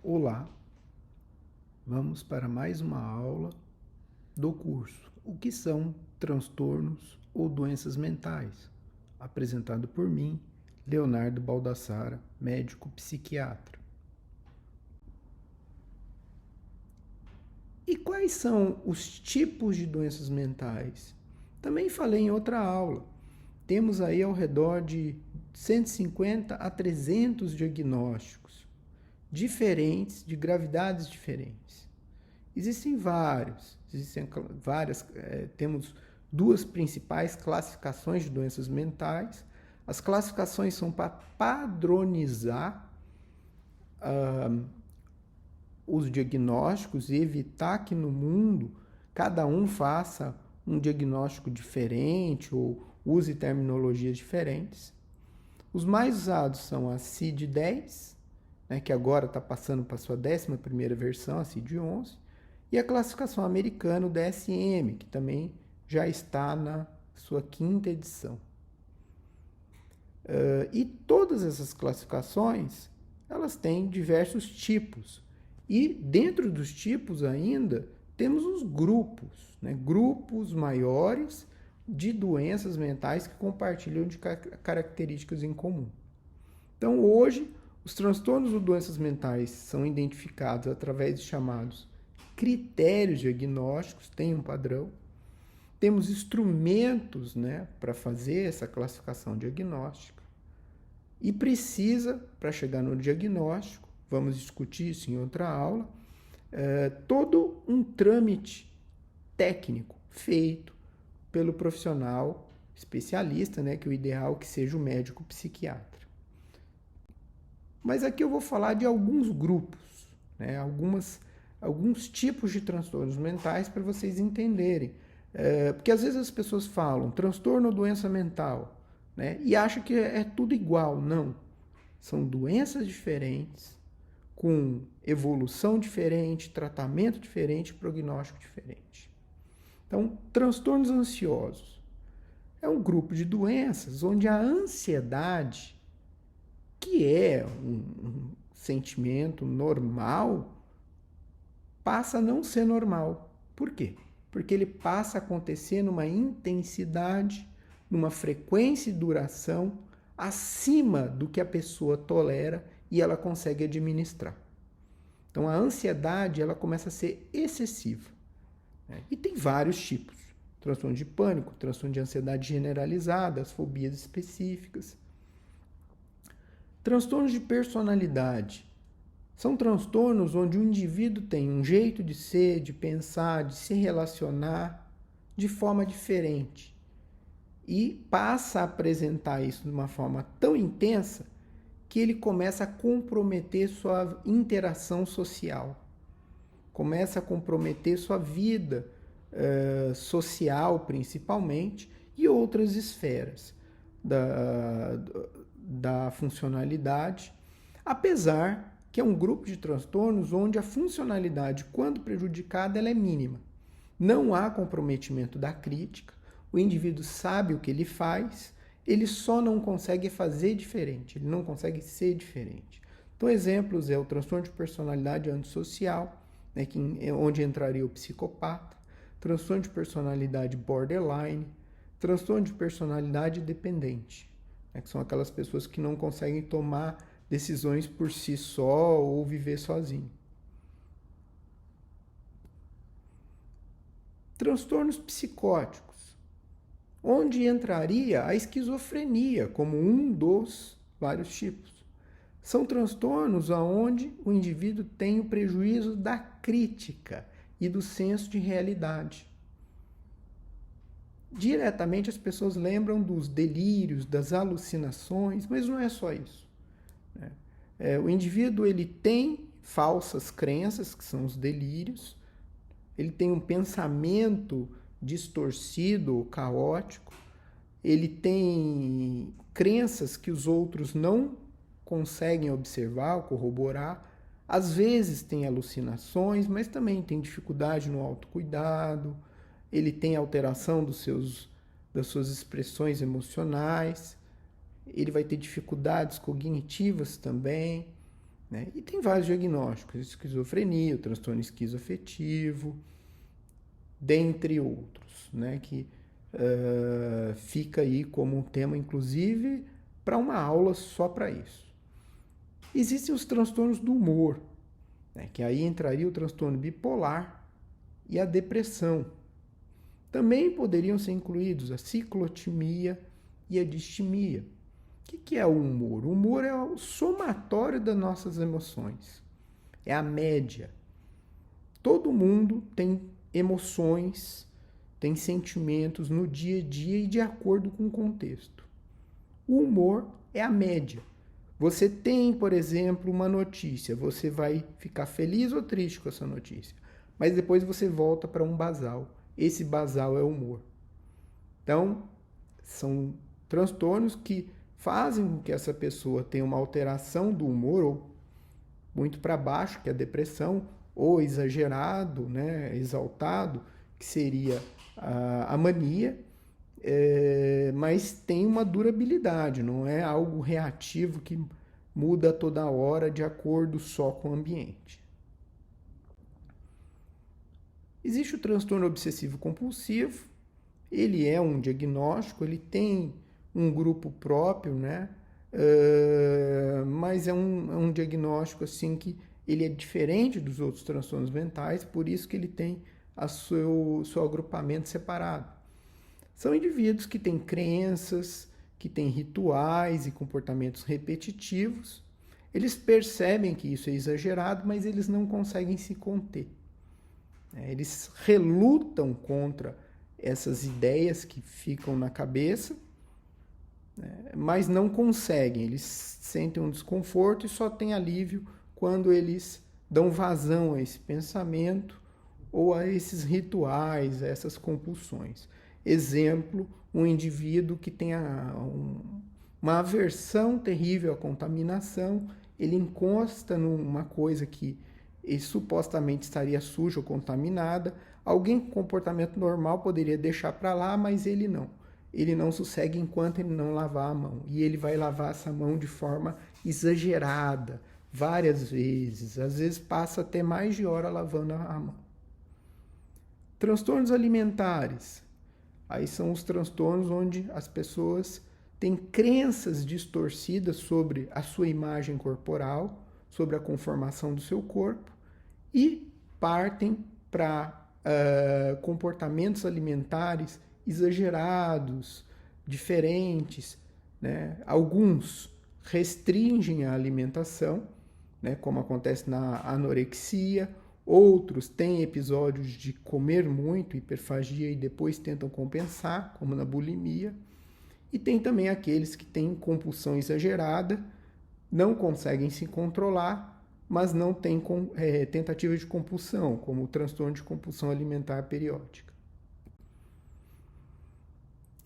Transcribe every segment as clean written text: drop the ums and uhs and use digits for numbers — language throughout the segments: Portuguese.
Olá, vamos para mais uma aula do curso O que são transtornos ou doenças mentais? Apresentado por mim, Leonardo Baldassara, médico psiquiatra. E quais são os tipos de doenças mentais? Também falei em outra aula. Temos aí ao redor de 150 a 300 diagnósticos diferentes, de gravidades diferentes. Existem várias, temos duas principais classificações de doenças mentais. As classificações são para padronizar os diagnósticos e evitar que no mundo cada um faça um diagnóstico diferente ou use terminologias diferentes. Os mais usados são a CID-10, que agora está passando para a sua 11ª versão, a CID-11, e a classificação americana, o DSM, que também já está na sua 5ª edição. E todas essas classificações, elas têm diversos tipos. E dentro dos tipos ainda, temos os grupos, grupos maiores de doenças mentais que compartilham de características em comum. Então, hoje, os transtornos ou doenças mentais são identificados através de chamados critérios diagnósticos, tem um padrão. Temos instrumentos para fazer essa classificação diagnóstica. E precisa, para chegar no diagnóstico, vamos discutir isso em outra aula, todo um trâmite técnico feito pelo profissional especialista, que o ideal é que seja o médico psiquiatra. Mas aqui eu vou falar de alguns grupos, alguns tipos de transtornos mentais para vocês entenderem. Porque às vezes as pessoas falam transtorno ou doença mental, e acham que é tudo igual. Não. São doenças diferentes, com evolução diferente, tratamento diferente, prognóstico diferente. Então, transtornos ansiosos é um grupo de doenças onde a ansiedade, que é um sentimento normal, passa a não ser normal. Por quê? Porque ele passa a acontecer numa intensidade, numa frequência e duração acima do que a pessoa tolera e ela consegue administrar. Então, a ansiedade ela começa a ser excessiva. E tem vários tipos. Transtorno de pânico, transtorno de ansiedade generalizada, as fobias específicas. Transtornos de personalidade. São transtornos onde o indivíduo tem um jeito de ser, de pensar, de se relacionar de forma diferente. E passa a apresentar isso de uma forma tão intensa que ele começa a comprometer sua interação social. Começa a comprometer sua vida social, principalmente, e outras esferas da funcionalidade, apesar que é um grupo de transtornos onde a funcionalidade, quando prejudicada, ela é mínima. Não há comprometimento da crítica, o indivíduo sabe o que ele faz, ele só não consegue fazer diferente, ele não consegue ser diferente. Então, exemplos é o transtorno de personalidade antissocial, onde entraria o psicopata, transtorno de personalidade borderline, transtorno de personalidade dependente, que são aquelas pessoas que não conseguem tomar decisões por si só ou viver sozinho. Transtornos psicóticos, onde entraria a esquizofrenia como um dos vários tipos. São transtornos onde o indivíduo tem o prejuízo da crítica e do senso de realidade. Diretamente as pessoas lembram dos delírios, das alucinações, mas não é só isso. O indivíduo ele tem falsas crenças, que são os delírios, ele tem um pensamento distorcido, caótico, ele tem crenças que os outros não conseguem observar ou corroborar, às vezes tem alucinações, mas também tem dificuldade no autocuidado, ele tem alteração das suas expressões emocionais, ele vai ter dificuldades cognitivas também, né? E tem vários diagnósticos, esquizofrenia, o transtorno esquizoafetivo, dentre outros, né? Que fica aí como um tema, inclusive, para uma aula só para isso. Existem os transtornos do humor, né? Que aí entraria o transtorno bipolar e a depressão. Também poderiam ser incluídos a ciclotimia e a distimia. O que é o humor? O humor é o somatório das nossas emoções. É a média. Todo mundo tem emoções, tem sentimentos no dia a dia e de acordo com o contexto. O humor é a média. Você tem, por exemplo, uma notícia, você vai ficar feliz ou triste com essa notícia, mas depois você volta para um basal. Esse basal é o humor. Então, são transtornos que fazem com que essa pessoa tenha uma alteração do humor, ou muito para baixo, que é a depressão, ou exagerado, né, exaltado, que seria a mania, mas tem uma durabilidade, não é algo reativo que muda toda hora de acordo só com o ambiente. Existe o transtorno obsessivo compulsivo, ele é um diagnóstico, ele tem um grupo próprio, né? Mas é um diagnóstico assim que ele é diferente dos outros transtornos mentais, por isso que ele tem seu agrupamento separado. São indivíduos que têm crenças, que têm rituais e comportamentos repetitivos. Eles percebem que isso é exagerado, mas eles não conseguem se conter. Eles relutam contra essas ideias que ficam na cabeça, mas não conseguem. Eles sentem um desconforto e só têm alívio quando eles dão vazão a esse pensamento ou a esses rituais, a essas compulsões. Exemplo, um indivíduo que tem uma aversão terrível à contaminação, ele encosta numa coisa que supostamente estaria suja ou contaminada. Alguém com comportamento normal poderia deixar para lá, mas ele não. Ele não sossegue enquanto ele não lavar a mão. E ele vai lavar essa mão de forma exagerada, várias vezes. Às vezes passa até mais de hora lavando a mão. Transtornos alimentares. Aí são os transtornos onde as pessoas têm crenças distorcidas sobre a sua imagem corporal, sobre a conformação do seu corpo, e partem para comportamentos alimentares exagerados, diferentes, né? Alguns restringem a alimentação, né? Como acontece na anorexia. Outros têm episódios de comer muito, hiperfagia, e depois tentam compensar, como na bulimia. E tem também aqueles que têm compulsão exagerada, não conseguem se controlar, mas não têm tentativa de compulsão, como o transtorno de compulsão alimentar periódica.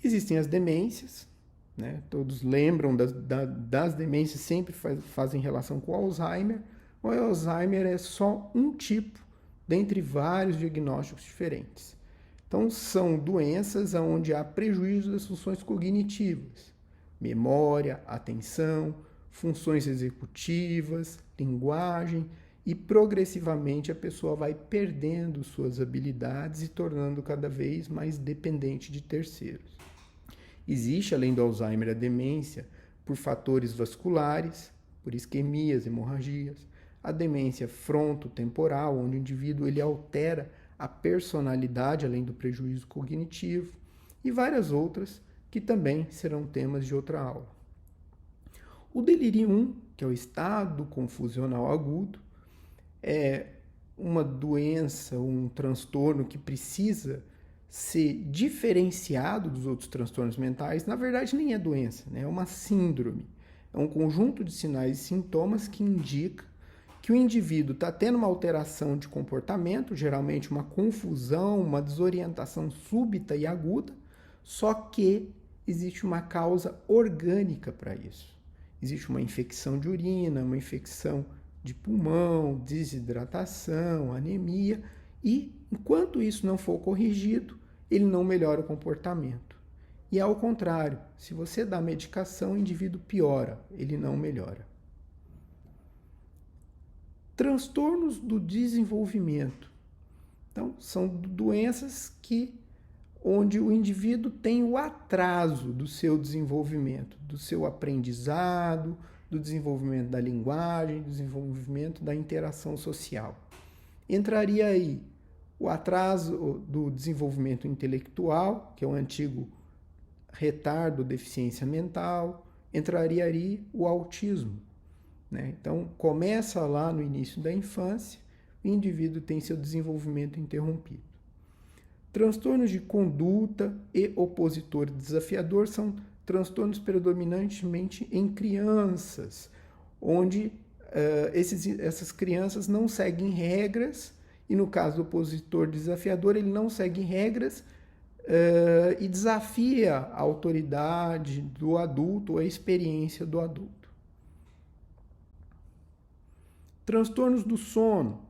Existem as demências, né? Todos lembram das demências, sempre fazem relação com o Alzheimer. O Alzheimer é só um tipo dentre vários diagnósticos diferentes. Então, são doenças onde há prejuízo das funções cognitivas, memória, atenção, funções executivas, linguagem, e progressivamente a pessoa vai perdendo suas habilidades e tornando cada vez mais dependente de terceiros. Existe, além do Alzheimer, a demência por fatores vasculares, por isquemias, hemorragias, a demência frontotemporal, onde o indivíduo ele altera a personalidade, além do prejuízo cognitivo, e várias outras que também serão temas de outra aula. O delírio 1, que é o estado confusional agudo, é uma doença, um transtorno que precisa ser diferenciado dos outros transtornos mentais. Na verdade, nem é doença, né? É uma síndrome. É um conjunto de sinais e sintomas que indica que o indivíduo está tendo uma alteração de comportamento, geralmente uma confusão, uma desorientação súbita e aguda, só que existe uma causa orgânica para isso. Existe uma infecção de urina, uma infecção de pulmão, desidratação, anemia, e enquanto isso não for corrigido, ele não melhora o comportamento. E ao contrário, se você dá medicação, o indivíduo piora, ele não melhora. Transtornos do desenvolvimento. Então, são doenças onde o indivíduo tem o atraso do seu desenvolvimento, do seu aprendizado, do desenvolvimento da linguagem, do desenvolvimento da interação social. Entraria aí o atraso do desenvolvimento intelectual, que é o antigo retardo, deficiência mental, entraria aí o autismo, né? Então, começa lá no início da infância, o indivíduo tem seu desenvolvimento interrompido. Transtornos de conduta e opositor desafiador são transtornos predominantemente em crianças, onde essas crianças não seguem regras, e no caso do opositor desafiador, ele não segue regras e desafia a autoridade do adulto, a experiência do adulto. Transtornos do sono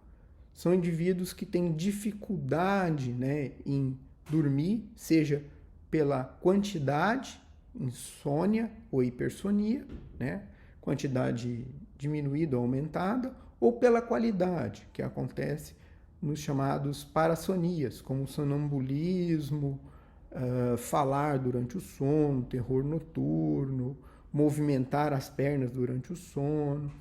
são indivíduos que têm dificuldade, né, em dormir, seja pela quantidade, insônia ou hipersonia, né, quantidade diminuída ou aumentada, ou pela qualidade, que acontece nos chamados parassonias, como sonambulismo, falar durante o sono, terror noturno, movimentar as pernas durante o sono.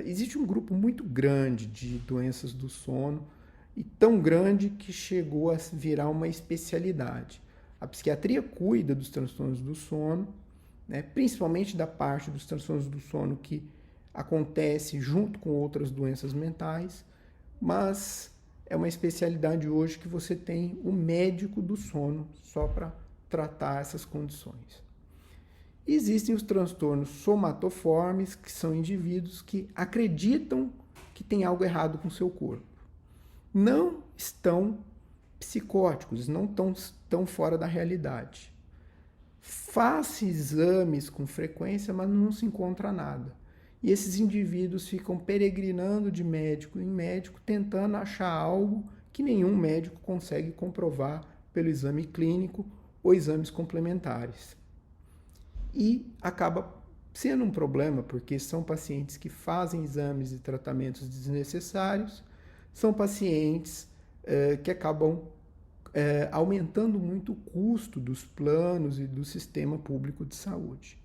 Existe um grupo muito grande de doenças do sono, e tão grande que chegou a virar uma especialidade. A psiquiatria cuida dos transtornos do sono, né, principalmente da parte dos transtornos do sono que acontece junto com outras doenças mentais, mas é uma especialidade hoje que você tem o médico do sono só para tratar essas condições. Existem os transtornos somatoformes, que são indivíduos que acreditam que tem algo errado com o seu corpo. Não estão psicóticos, não estão fora da realidade. Faz exames com frequência, mas não se encontra nada. E esses indivíduos ficam peregrinando de médico em médico, tentando achar algo que nenhum médico consegue comprovar pelo exame clínico ou exames complementares. E acaba sendo um problema, porque são pacientes que fazem exames e tratamentos desnecessários, são pacientes que acabam aumentando muito o custo dos planos e do sistema público de saúde.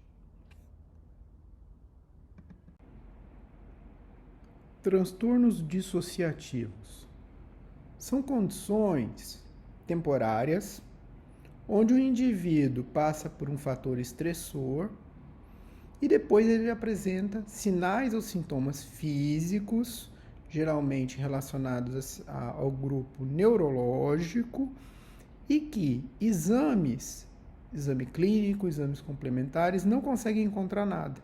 Transtornos dissociativos são condições temporárias onde o indivíduo passa por um fator estressor e depois ele apresenta sinais ou sintomas físicos, geralmente relacionados ao grupo neurológico, e que exame clínico, exames complementares, não conseguem encontrar nada.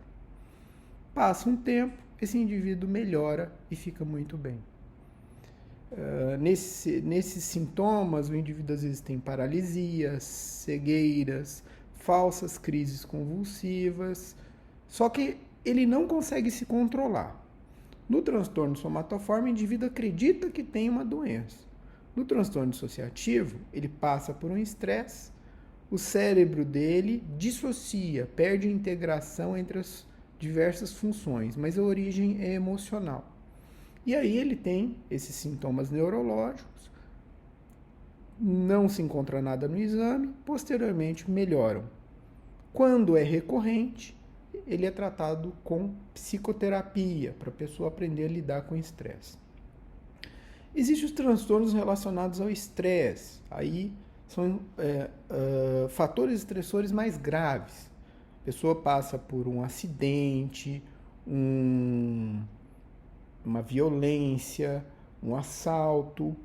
Passa um tempo, esse indivíduo melhora e fica muito bem. Nesses sintomas, o indivíduo às vezes tem paralisias, cegueiras, falsas crises convulsivas, só que ele não consegue se controlar. No transtorno somatoforme, o indivíduo acredita que tem uma doença. No transtorno dissociativo, ele passa por um estresse, o cérebro dele dissocia, perde a integração entre as diversas funções, mas a origem é emocional. E aí ele tem esses sintomas neurológicos, não se encontra nada no exame, posteriormente melhoram. Quando é recorrente, ele é tratado com psicoterapia, para a pessoa aprender a lidar com o estresse. Existem os transtornos relacionados ao estresse, aí são fatores estressores mais graves. A pessoa passa por um acidente, uma violência, um assalto,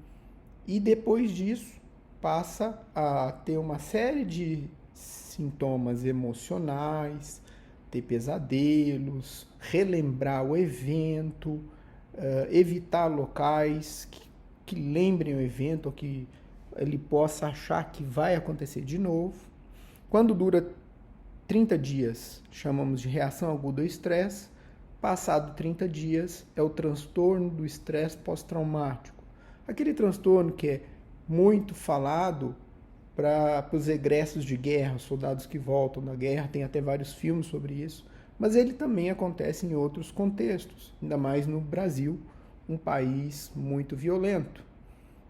e depois disso passa a ter uma série de sintomas emocionais, ter pesadelos, relembrar o evento, evitar locais que lembrem o evento, ou que ele possa achar que vai acontecer de novo. Quando dura 30 dias, chamamos de reação aguda ao estresse. Passado 30 dias, é o transtorno do estresse pós-traumático. Aquele transtorno que é muito falado para os egressos de guerra, soldados que voltam da guerra, tem até vários filmes sobre isso, Mas ele também acontece em outros contextos, ainda mais no Brasil, um país muito violento,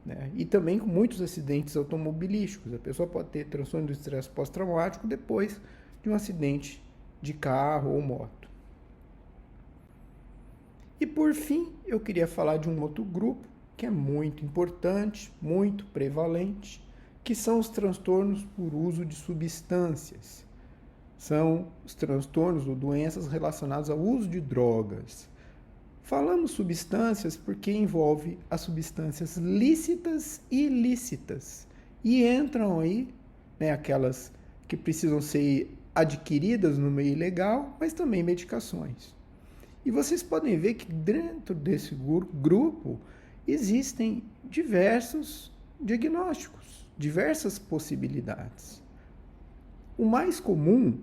né? E também com muitos acidentes automobilísticos. A pessoa pode ter transtorno do estresse pós-traumático depois de um acidente de carro ou moto. E por fim, eu queria falar de um outro grupo que é muito importante, muito prevalente, que são os transtornos por uso de substâncias. São os transtornos ou doenças relacionadas ao uso de drogas. Falamos substâncias porque envolve as substâncias lícitas e ilícitas. E entram aí, né, aquelas que precisam ser adquiridas no meio ilegal, mas também medicações. E vocês podem ver que dentro desse grupo existem diversos diagnósticos, diversas possibilidades. O mais comum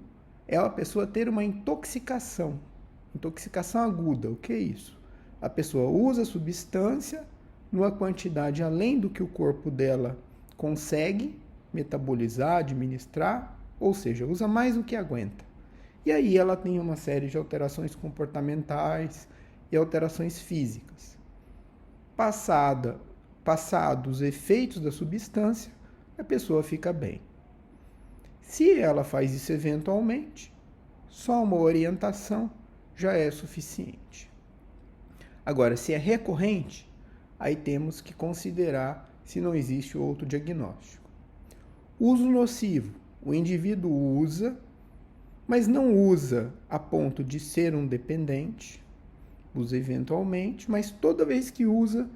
é a pessoa ter uma intoxicação aguda. O que é isso? A pessoa usa a substância numa quantidade além do que o corpo dela consegue metabolizar, administrar, ou seja, usa mais do que aguenta. E aí ela tem uma série de alterações comportamentais e alterações físicas. Passados os efeitos da substância, a pessoa fica bem. Se ela faz isso eventualmente, só uma orientação já é suficiente. Agora, se é recorrente, aí temos que considerar se não existe outro diagnóstico. Uso nocivo. O indivíduo usa, mas não usa a ponto de ser um dependente, usa eventualmente, mas toda vez que usa,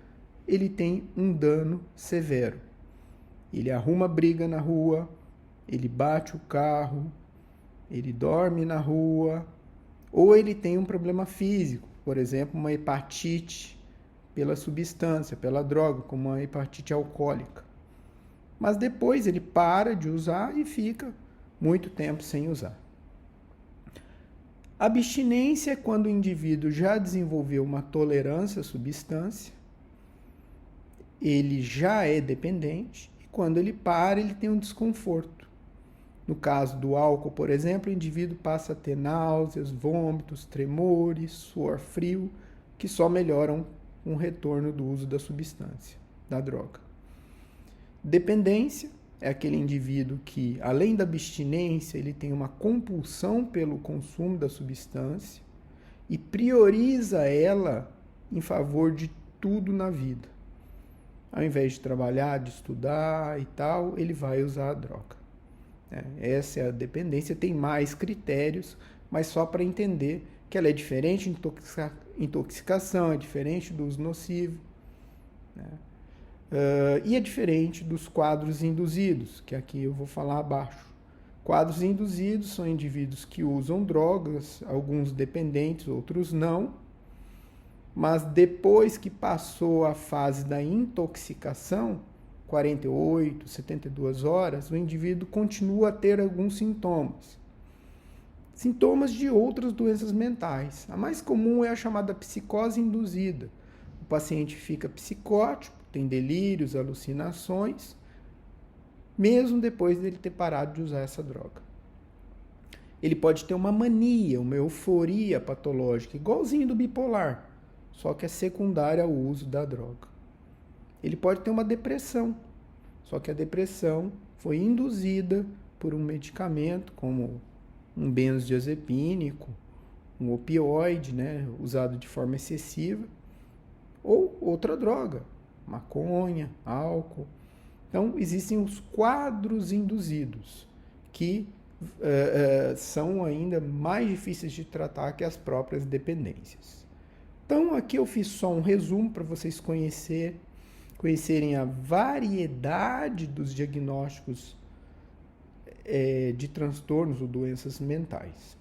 ele tem um dano severo. Ele arruma briga na rua, ele bate o carro, ele dorme na rua, ou ele tem um problema físico, por exemplo, uma hepatite pela substância, pela droga, como uma hepatite alcoólica. Mas depois ele para de usar e fica muito tempo sem usar. Abstinência é quando o indivíduo já desenvolveu uma tolerância à substância, ele já é dependente, e quando ele para, ele tem um desconforto. No caso do álcool, por exemplo, o indivíduo passa a ter náuseas, vômitos, tremores, suor frio, que só melhoram com o retorno do uso da substância, da droga. Dependência é aquele indivíduo que, além da abstinência, ele tem uma compulsão pelo consumo da substância e prioriza ela em favor de tudo na vida. Ao invés de trabalhar, de estudar e tal, ele vai usar a droga. Essa é a dependência, tem mais critérios, mas só para entender que ela é diferente de intoxicação, é diferente do uso nocivo, né? E é diferente dos quadros induzidos, que aqui eu vou falar abaixo. Quadros induzidos são indivíduos que usam drogas, alguns dependentes, outros não, mas depois que passou a fase da intoxicação, 48, 72 horas, o indivíduo continua a ter alguns sintomas. Sintomas de outras doenças mentais. A mais comum é a chamada psicose induzida. O paciente fica psicótico, tem delírios, alucinações, mesmo depois dele ter parado de usar essa droga. Ele pode ter uma mania, uma euforia patológica, igualzinho do bipolar, só que é secundária ao uso da droga. Ele pode ter uma depressão, só que a depressão foi induzida por um medicamento, como um benzodiazepínico, um opioide, né, usado de forma excessiva, ou outra droga, maconha, álcool. Então, existem os quadros induzidos, que são ainda mais difíceis de tratar que as próprias dependências. Então, aqui eu fiz só um resumo para vocês conhecerem a variedade dos diagnósticos de transtornos ou doenças mentais.